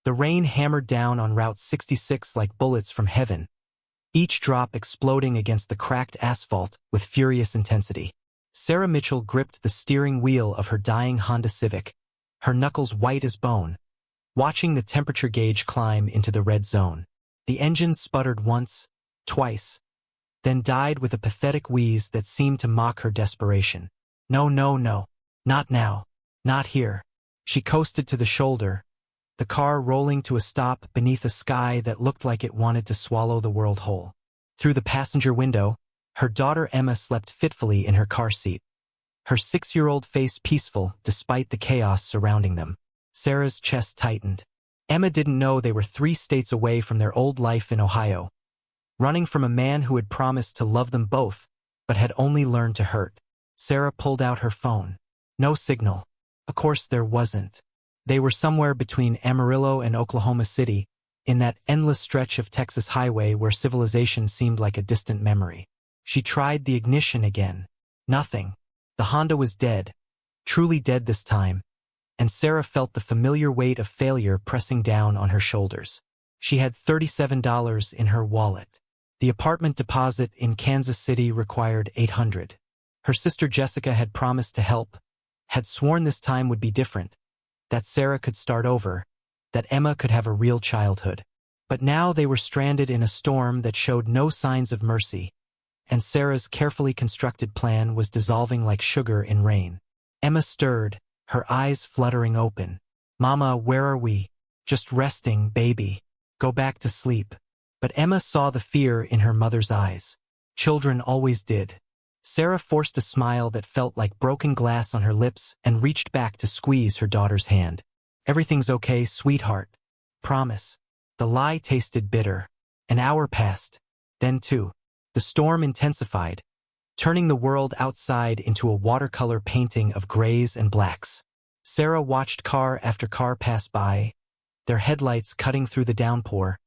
The rain hammered down on Route 66 like bullets from heaven, each drop exploding against the cracked asphalt with furious intensity. Sarah Mitchell gripped the steering wheel of her dying Honda Civic, her knuckles white as bone, watching the temperature gauge climb into the red zone. The engine sputtered once, twice, then died with a pathetic wheeze that seemed to mock her desperation. No, no, no. Not now. Not here. She coasted to the shoulder, the car rolling to a stop beneath a sky that looked like it wanted to swallow the world whole. Through the passenger window, her daughter Emma slept fitfully in her car seat, her 6-year-old face peaceful despite the chaos surrounding them. Sarah's chest tightened. Emma didn't know they were 3 states away from their old life in Ohio, running from a man who had promised to love them both, but had only learned to hurt. Sarah pulled out her phone. No signal. Of course there wasn't. They were somewhere between Amarillo and Oklahoma City, in that endless stretch of Texas highway where civilization seemed like a distant memory. She tried the ignition again. Nothing. The Honda was dead, truly dead this time, and Sarah felt the familiar weight of failure pressing down on her shoulders. She had $37 in her wallet. The apartment deposit in Kansas City required $800. Her sister Jessica had promised to help, had sworn this time would be different, that Sarah could start over, that Emma could have a real childhood. But now they were stranded in a storm that showed no signs of mercy, and Sarah's carefully constructed plan was dissolving like sugar in rain. Emma stirred, her eyes fluttering open. "Mama, where are we?" "Just resting, baby. Go back to sleep." But Emma saw the fear in her mother's eyes. Children always did. Sarah forced a smile that felt like broken glass on her lips and reached back to squeeze her daughter's hand. "Everything's okay, sweetheart. Promise." The lie tasted bitter. An hour passed. Then 2. The storm intensified, turning the world outside into a watercolor painting of grays and blacks. Sarah watched car after car pass by, their headlights cutting through the downpour,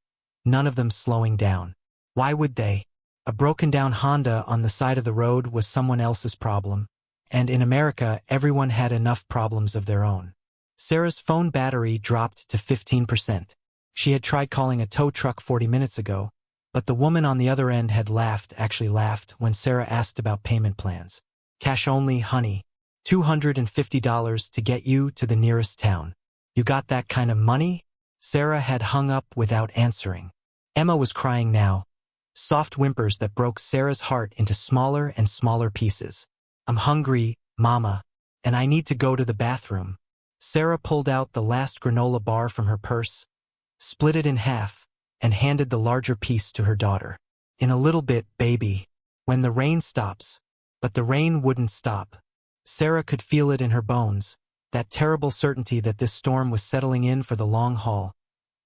none of them slowing down. Why would they? A broken-down Honda on the side of the road was someone else's problem, and in America everyone had enough problems of their own. Sarah's phone battery dropped to 15%. She had tried calling a tow truck 40 minutes ago, but the woman on the other end had actually laughed, when Sarah asked about payment plans. "Cash only, honey. $250 to get you to the nearest town." "You got that kind of money?" Sarah had hung up without answering. Emma was crying now, soft whimpers that broke Sarah's heart into smaller and smaller pieces. "I'm hungry, Mama, and I need to go to the bathroom." Sarah pulled out the last granola bar from her purse, split it in half, and handed the larger piece to her daughter. "In a little bit, baby. When the rain stops." But the rain wouldn't stop. Sarah could feel it in her bones, that terrible certainty that this storm was settling in for the long haul,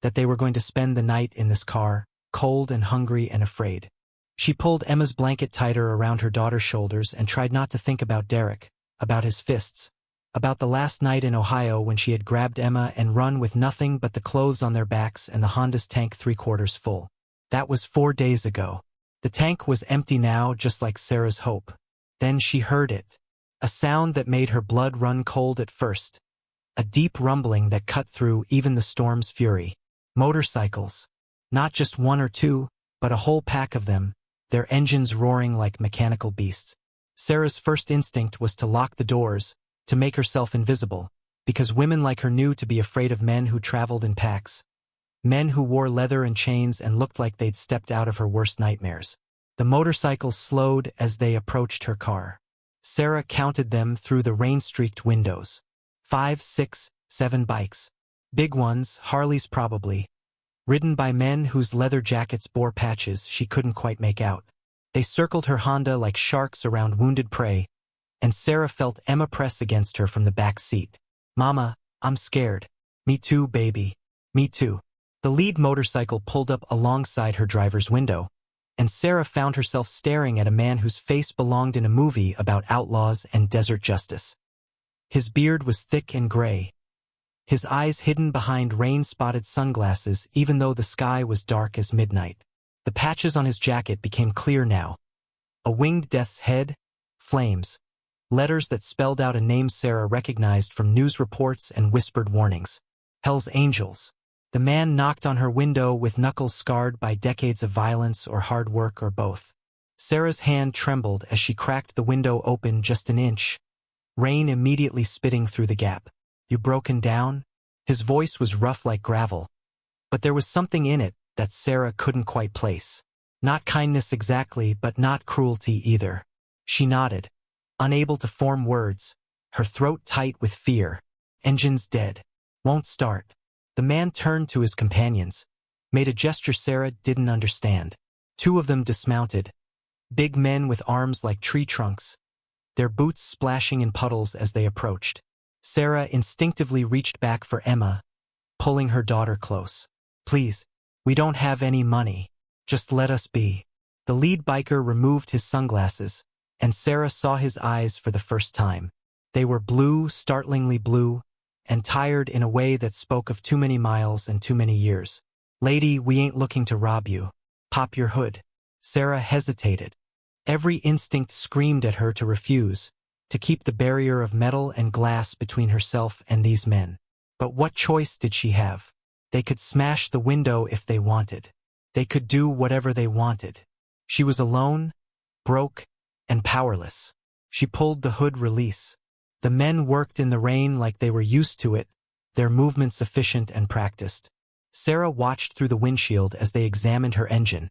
that they were going to spend the night in this car, cold and hungry and afraid. She pulled Emma's blanket tighter around her daughter's shoulders and tried not to think about Derek, about his fists, about the last night in Ohio when she had grabbed Emma and run with nothing but the clothes on their backs and the Honda's tank 3/4 full. That was 4 days ago. The tank was empty now, just like Sarah's hope. Then she heard it. A sound that made her blood run cold at first. A deep rumbling that cut through even the storm's fury. Motorcycles. Not just 1 or 2, but a whole pack of them, their engines roaring like mechanical beasts. Sarah's first instinct was to lock the doors, to make herself invisible, because women like her knew to be afraid of men who traveled in packs. Men who wore leather and chains and looked like they'd stepped out of her worst nightmares. The motorcycles slowed as they approached her car. Sarah counted them through the rain-streaked windows. 5, 6, 7 bikes. Big ones, Harleys probably, ridden by men whose leather jackets bore patches she couldn't quite make out. They circled her Honda like sharks around wounded prey, and Sarah felt Emma press against her from the back seat. "Mama, I'm scared." "Me too, baby. Me too." The lead motorcycle pulled up alongside her driver's window, and Sarah found herself staring at a man whose face belonged in a movie about outlaws and desert justice. His beard was thick and gray, his eyes hidden behind rain-spotted sunglasses even though the sky was dark as midnight. The patches on his jacket became clear now. A winged death's head, flames, letters that spelled out a name Sarah recognized from news reports and whispered warnings. Hell's Angels. The man knocked on her window with knuckles scarred by decades of violence or hard work or both. Sarah's hand trembled as she cracked the window open just an inch, rain immediately spitting through the gap. "You broken down?" His voice was rough like gravel, but there was something in it that Sarah couldn't quite place. Not kindness exactly, but not cruelty either. She nodded, unable to form words, her throat tight with fear. "Engine's dead. Won't start." The man turned to his companions, made a gesture Sarah didn't understand. Two of them dismounted, big men with arms like tree trunks, their boots splashing in puddles as they approached. Sarah instinctively reached back for Emma, pulling her daughter close. "Please, we don't have any money. Just let us be." The lead biker removed his sunglasses, and Sarah saw his eyes for the first time. They were blue, startlingly blue, and tired in a way that spoke of too many miles and too many years. "Lady, we ain't looking to rob you. Pop your hood." Sarah hesitated. Every instinct screamed at her to refuse, to keep the barrier of metal and glass between herself and these men. But what choice did she have? They could smash the window if they wanted. They could do whatever they wanted. She was alone, broke, and powerless. She pulled the hood release. The men worked in the rain like they were used to it, their movements efficient and practiced. Sarah watched through the windshield as they examined her engine,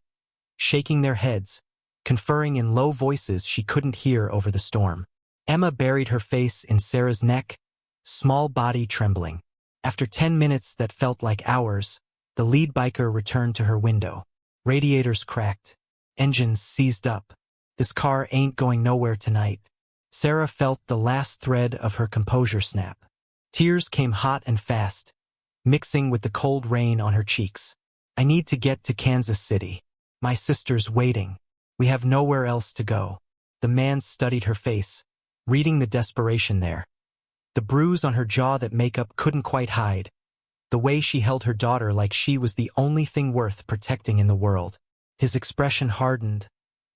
shaking their heads, conferring in low voices she couldn't hear over the storm. Emma buried her face in Sarah's neck, small body trembling. After 10 minutes that felt like hours, the lead biker returned to her window. Radiators cracked, engines seized up. "This car ain't going nowhere tonight." Sarah felt the last thread of her composure snap. Tears came hot and fast, mixing with the cold rain on her cheeks. "I need to get to Kansas City. My sister's waiting. We have nowhere else to go." The man studied her face, reading the desperation there. The bruise on her jaw that makeup couldn't quite hide. The way she held her daughter like she was the only thing worth protecting in the world. His expression hardened,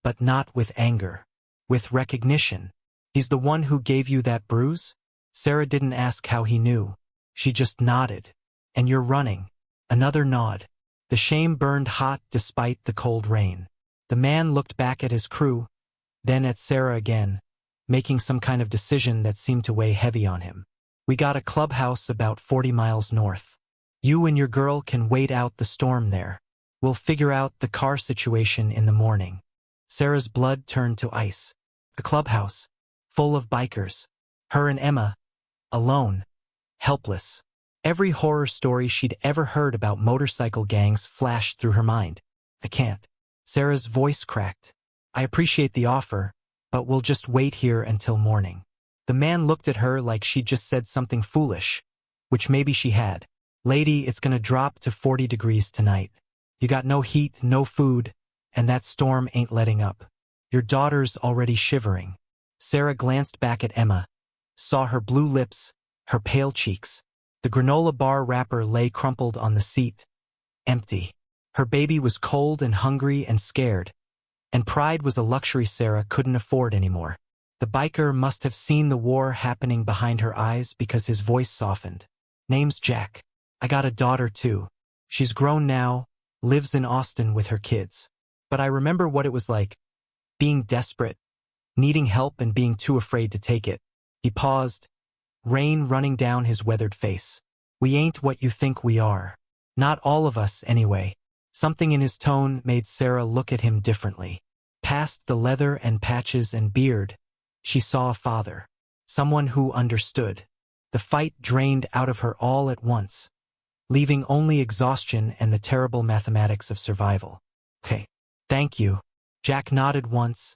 but not with anger, with recognition. "He's the one who gave you that bruise?" Sarah didn't ask how he knew. She just nodded. "And you're running." Another nod. The shame burned hot despite the cold rain. The man looked back at his crew, then at Sarah again, making some kind of decision that seemed to weigh heavy on him. "We got a clubhouse about 40 miles north. You and your girl can wait out the storm there. We'll figure out the car situation in the morning." Sarah's blood turned to ice. A clubhouse, full of bikers. Her and Emma, alone, helpless. Every horror story she'd ever heard about motorcycle gangs flashed through her mind. "I can't." Sarah's voice cracked. "I appreciate the offer, but we'll just wait here until morning." The man looked at her like she'd just said something foolish, which maybe she had. "Lady, it's gonna drop to 40 degrees tonight. You got no heat, no food, and that storm ain't letting up. Your daughter's already shivering." Sarah glanced back at Emma, saw her blue lips, her pale cheeks. The granola bar wrapper lay crumpled on the seat, empty. Her baby was cold and hungry and scared, and pride was a luxury Sarah couldn't afford anymore. The biker must have seen the war happening behind her eyes because his voice softened. "Name's Jack. I got a daughter too. She's grown now, lives in Austin with her kids. But I remember what it was like, being desperate, needing help and being too afraid to take it." He paused, rain running down his weathered face. "We ain't what you think we are. Not all of us, anyway." Something in his tone made Sarah look at him differently. Past the leather and patches and beard, she saw a father, someone who understood. The fight drained out of her all at once, leaving only exhaustion and the terrible mathematics of survival. "Okay, thank you." Jack nodded once,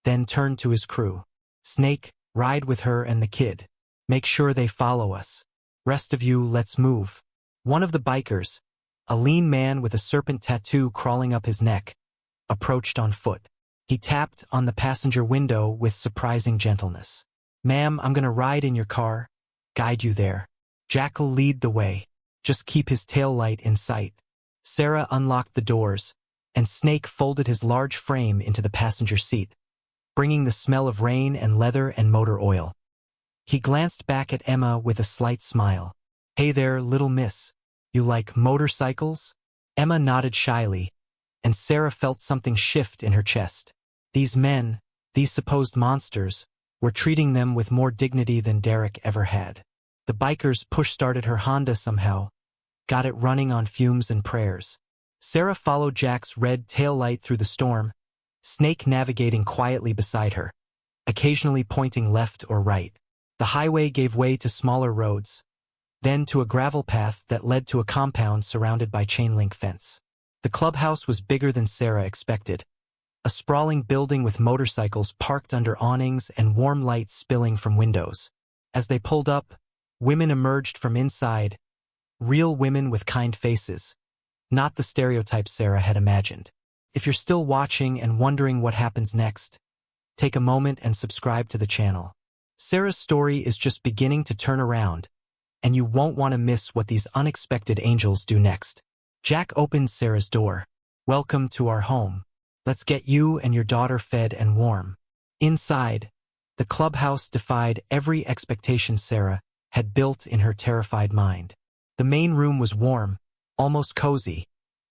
then turned to his crew. "Snake, ride with her and the kid. Make sure they follow us. Rest of you, let's move." One of the bikers, a lean man with a serpent tattoo crawling up his neck, approached on foot. He tapped on the passenger window with surprising gentleness. "Ma'am, I'm gonna ride in your car, guide you there. Jack'll lead the way. Just keep his tail light in sight." Sarah unlocked the doors, and Snake folded his large frame into the passenger seat, bringing the smell of rain and leather and motor oil. He glanced back at Emma with a slight smile. "Hey there, little miss. You like motorcycles? Emma nodded shyly, and Sarah felt something shift in her chest. These men, these supposed monsters, were treating them with more dignity than Derek ever had. The bikers push-started her Honda somehow, got it running on fumes and prayers. Sarah followed Jack's red taillight through the storm, Snake navigating quietly beside her, occasionally pointing left or right. The highway gave way to smaller roads, then to a gravel path that led to a compound surrounded by chain-link fence. The clubhouse was bigger than Sarah expected, a sprawling building with motorcycles parked under awnings and warm lights spilling from windows. As they pulled up, women emerged from inside, real women with kind faces, not the stereotype Sarah had imagined. If you're still watching and wondering what happens next, take a moment and subscribe to the channel. Sarah's story is just beginning to turn around, and you won't want to miss what these unexpected angels do next. Jack opened Sarah's door. Welcome to our home. Let's get you and your daughter fed and warm. Inside, the clubhouse defied every expectation Sarah had built in her terrified mind. The main room was warm, almost cozy,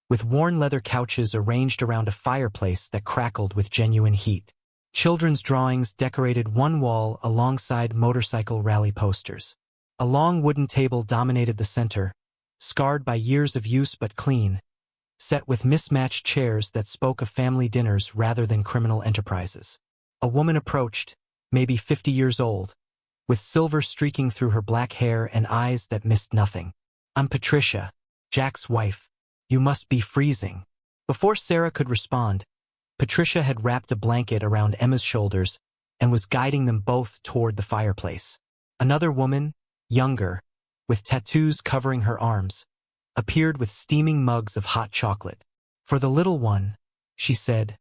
with worn leather couches arranged around a fireplace that crackled with genuine heat. Children's drawings decorated one wall alongside motorcycle rally posters. A long wooden table dominated the center, scarred by years of use but clean, set with mismatched chairs that spoke of family dinners rather than criminal enterprises. A woman approached, maybe 50 years old, with silver streaking through her black hair and eyes that missed nothing. I'm Patricia, Jack's wife. You must be freezing. Before Sarah could respond, Patricia had wrapped a blanket around Emma's shoulders and was guiding them both toward the fireplace. Another woman, younger, with tattoos covering her arms, appeared with steaming mugs of hot chocolate. For the little one, she said,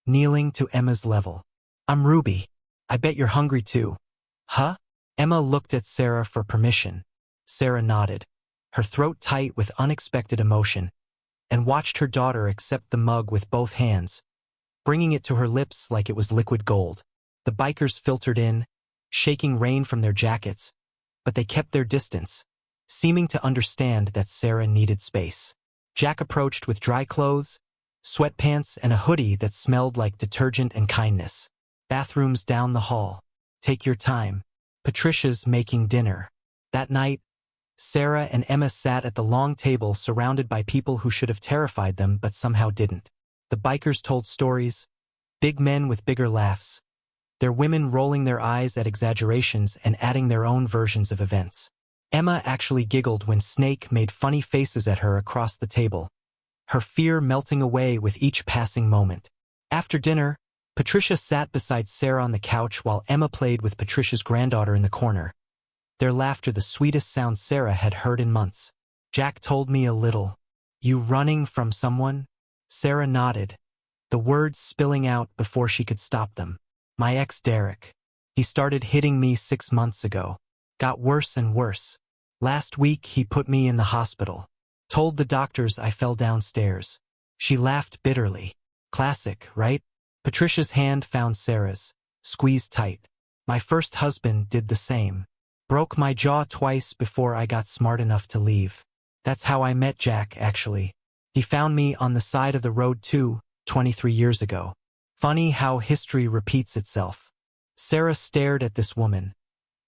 kneeling to Emma's level. I'm Ruby. I bet you're hungry too. Huh? Emma looked at Sarah for permission. Sarah nodded, her throat tight with unexpected emotion, and watched her daughter accept the mug with both hands, bringing it to her lips like it was liquid gold. The bikers filtered in, shaking rain from their jackets, but they kept their distance, seeming to understand that Sarah needed space. Jack approached with dry clothes, sweatpants, and a hoodie that smelled like detergent and kindness. Bathrooms down the hall. Take your time. Patricia's making dinner. That night, Sarah and Emma sat at the long table surrounded by people who should have terrified them but somehow didn't. The bikers told stories, big men with bigger laughs, their women rolling their eyes at exaggerations and adding their own versions of events. Emma actually giggled when Snake made funny faces at her across the table, her fear melting away with each passing moment. After dinner, Patricia sat beside Sarah on the couch while Emma played with Patricia's granddaughter in the corner, their laughter the sweetest sound Sarah had heard in months. Jack told me a little. You running from someone? Sarah nodded, the words spilling out before she could stop them. My ex Derek. He started hitting me 6 months ago. Got worse and worse. Last week he put me in the hospital. Told the doctors I fell downstairs. She laughed bitterly. Classic, right? Patricia's hand found Sarah's, squeezed tight. My first husband did the same. Broke my jaw twice before I got smart enough to leave. That's how I met Jack, actually. He found me on the side of the road too, 23 years ago. Funny how history repeats itself. Sarah stared at this woman,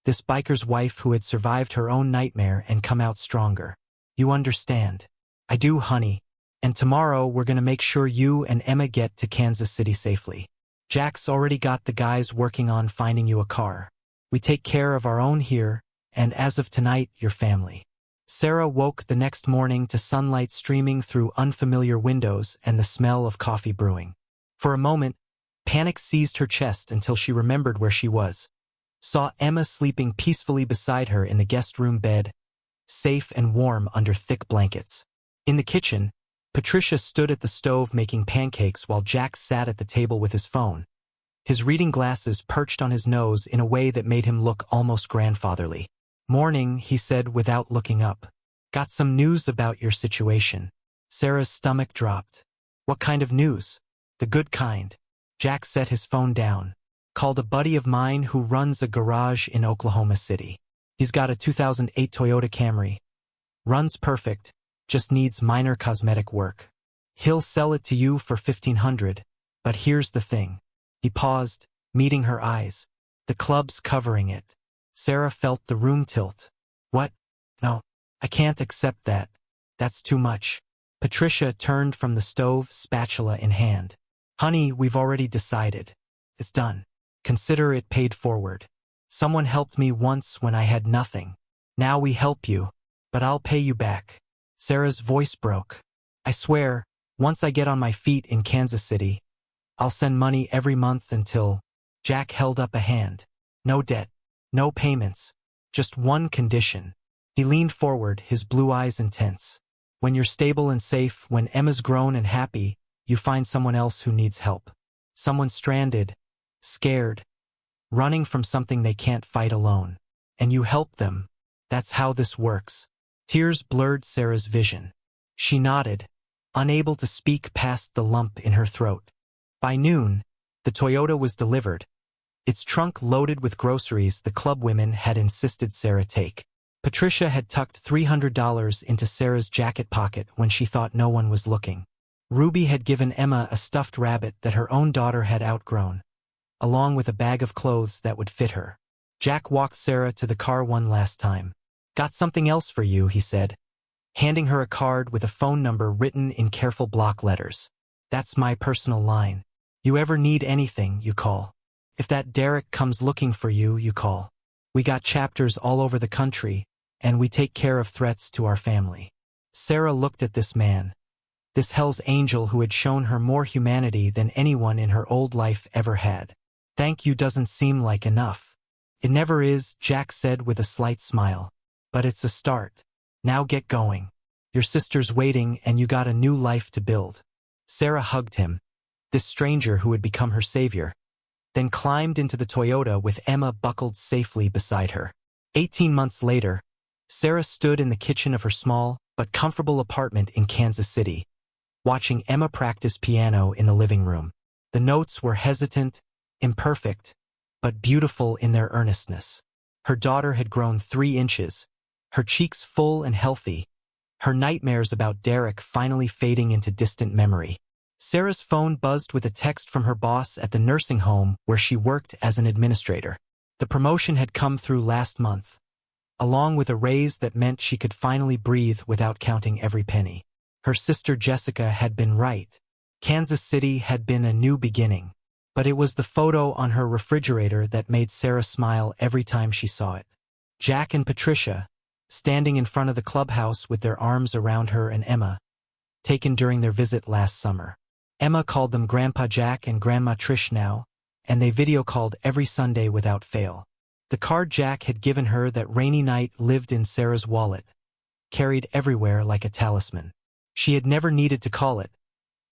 this biker's wife who had survived her own nightmare and come out stronger. You understand. I do, honey. And tomorrow we're gonna make sure you and Emma get to Kansas City safely. Jack's already got the guys working on finding you a car. We take care of our own here, and as of tonight, your family. Sarah woke the next morning to sunlight streaming through unfamiliar windows and the smell of coffee brewing. For a moment, panic seized her chest until she remembered where she was. Saw Emma sleeping peacefully beside her in the guest room bed, safe and warm under thick blankets. In the kitchen, Patricia stood at the stove making pancakes while Jack sat at the table with his phone, his reading glasses perched on his nose in a way that made him look almost grandfatherly. Morning, he said without looking up. Got some news about your situation. Sarah's stomach dropped. What kind of news? The good kind. Jack set his phone down. Called a buddy of mine who runs a garage in Oklahoma City. He's got a 2008 Toyota Camry. Runs perfect, just needs minor cosmetic work. He'll sell it to you for $1,500, but here's the thing. He paused, meeting her eyes. The club's covering it. Sarah felt the room tilt. What? No, I can't accept that. That's too much. Patricia turned from the stove, spatula in hand. Honey, we've already decided. It's done. Consider it paid forward. Someone helped me once when I had nothing. Now we help you, but I'll pay you back. Sarah's voice broke. I swear, once I get on my feet in Kansas City, I'll send money every month until... Jack held up a hand. No debt, no payments, just one condition. He leaned forward, his blue eyes intense. When you're stable and safe, when Emma's grown and happy, you find someone else who needs help. Someone stranded, scared, running from something they can't fight alone. And you help them. That's how this works. Tears blurred Sarah's vision. She nodded, unable to speak past the lump in her throat. By noon, the Toyota was delivered, its trunk loaded with groceries the club women had insisted Sarah take. Patricia had tucked $300 into Sarah's jacket pocket when she thought no one was looking. Ruby had given Emma a stuffed rabbit that her own daughter had outgrown, along with a bag of clothes that would fit her. Jack walked Sarah to the car one last time. Got something else for you, he said, handing her a card with a phone number written in careful block letters. That's my personal line. You ever need anything, you call. If that Derek comes looking for you, you call. We got chapters all over the country, and we take care of threats to our family. Sarah looked at this man, this Hell's Angel who had shown her more humanity than anyone in her old life ever had. Thank you doesn't seem like enough. It never is, Jack said with a slight smile. But it's a start. Now get going. Your sister's waiting and you got a new life to build. Sarah hugged him, this stranger who had become her savior, then climbed into the Toyota with Emma buckled safely beside her. 18 months later, Sarah stood in the kitchen of her small but comfortable apartment in Kansas City, watching Emma practice piano in the living room. The notes were hesitant, imperfect, but beautiful in their earnestness. Her daughter had grown 3 inches, her cheeks full and healthy, her nightmares about Derek finally fading into distant memory. Sarah's phone buzzed with a text from her boss at the nursing home where she worked as an administrator. The promotion had come through last month, along with a raise that meant she could finally breathe without counting every penny. Her sister Jessica had been right. Kansas City had been a new beginning. But it was the photo on her refrigerator that made Sarah smile every time she saw it. Jack and Patricia, standing in front of the clubhouse with their arms around her and Emma, taken during their visit last summer. Emma called them Grandpa Jack and Grandma Trish now, and they video called every Sunday without fail. The card Jack had given her that rainy night lived in Sarah's wallet, carried everywhere like a talisman. She had never needed to call it,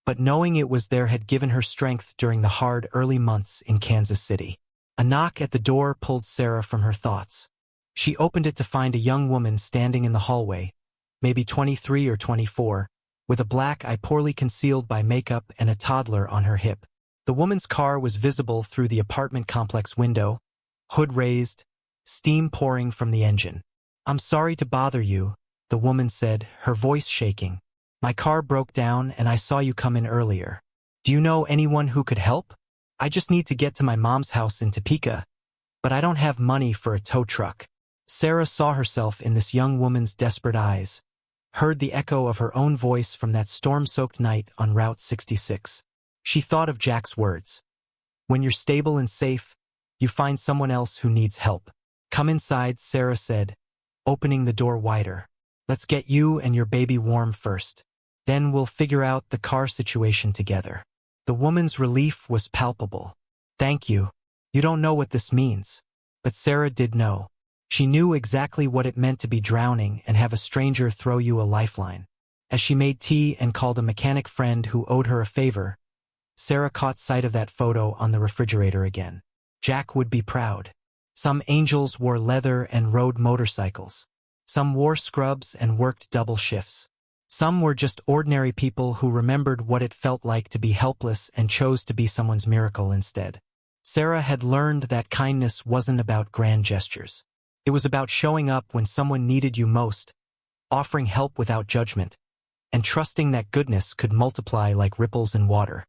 but knowing it was there had given her strength during the hard early months in Kansas City. A knock at the door pulled Sarah from her thoughts. She opened it to find a young woman standing in the hallway, maybe 23 or 24, with a black eye poorly concealed by makeup and a toddler on her hip. The woman's car was visible through the apartment complex window, hood raised, steam pouring from the engine. I'm sorry to bother you, the woman said, her voice shaking. My car broke down and I saw you come in earlier. Do you know anyone who could help? I just need to get to my mom's house in Topeka, but I don't have money for a tow truck. Sarah saw herself in this young woman's desperate eyes, heard the echo of her own voice from that storm-soaked night on Route 66. She thought of Jack's words. When you're stable and safe, you find someone else who needs help. Come inside, Sarah said, opening the door wider. Let's get you and your baby warm first. Then we'll figure out the car situation together. The woman's relief was palpable. Thank you. You don't know what this means. But Sarah did know. She knew exactly what it meant to be drowning and have a stranger throw you a lifeline. As she made tea and called a mechanic friend who owed her a favor, Sarah caught sight of that photo on the refrigerator again. Jack would be proud. Some angels wore leather and rode motorcycles. Some wore scrubs and worked double shifts. Some were just ordinary people who remembered what it felt like to be helpless and chose to be someone's miracle instead. Sarah had learned that kindness wasn't about grand gestures. It was about showing up when someone needed you most, offering help without judgment, and trusting that goodness could multiply like ripples in water.